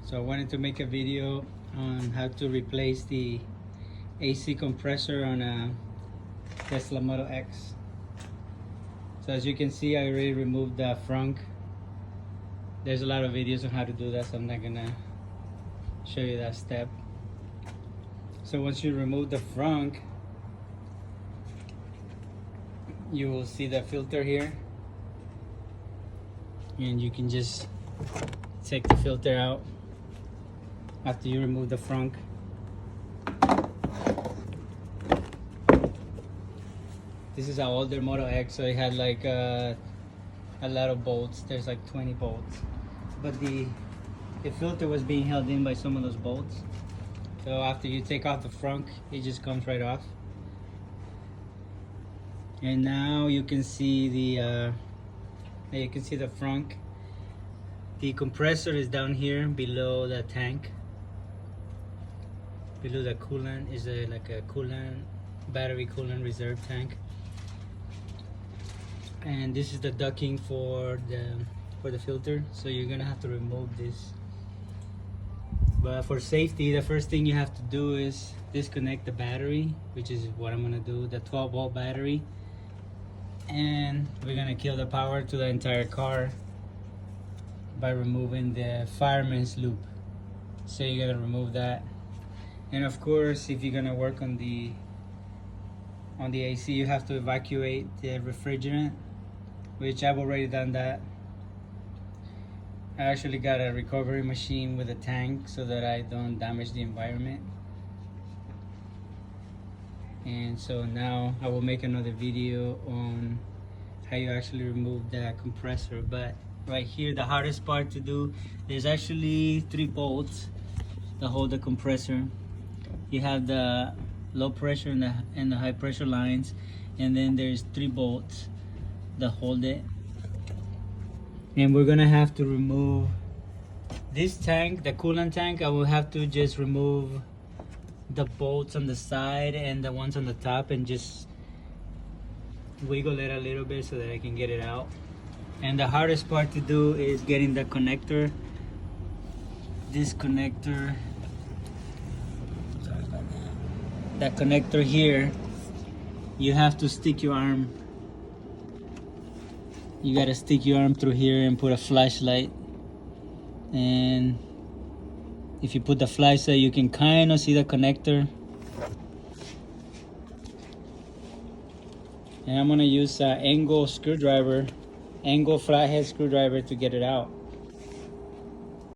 So I wanted to make a video on how to replace the AC compressor on a Tesla Model X. So as you can see, I already removed the frunk. There's a lot of videos on how to do that, so I'm not gonna show you that step. So once you remove the frunk, you will see the filter here, and you can just take the filter out after you remove the frunk. This is an older Model X, so it had like a lot of bolts. There's like 20 bolts, but the filter was being held in by some of those bolts. So after you take off the frunk, it just comes right off. And now you can see the frunk. The compressor is down here below the tank. Below the coolant is like a battery coolant reserve tank. And this is the ducting for the filter. So you're gonna have to remove this. But for safety, the first thing you have to do is disconnect the battery, which is what I'm gonna do, the 12-volt battery. And we're gonna kill the power to the entire car by removing the fireman's loop. So you're gonna remove that. And of course, if you're gonna work on the AC, you have to evacuate the refrigerant, which I've already done that. I actually got a recovery machine with a tank so that I don't damage the environment. And so now I will make another video on how you actually remove the compressor. But right here, the hardest part to do, there's actually 3 bolts that hold the compressor. You have the low pressure and the high pressure lines, and then there's 3 bolts that hold it. And we're gonna have to remove this tank, the coolant tank. I will have to just remove the bolts on the side and the ones on the top and just wiggle it a little bit so that I can get it out. And the hardest part to do is getting the connector. This connector, that connector here, you have to stick your arm. You gotta stick your arm through here and put a flashlight. And if you put the flashlight, you can kind of see the connector. And I'm gonna use an angle flathead screwdriver to get it out.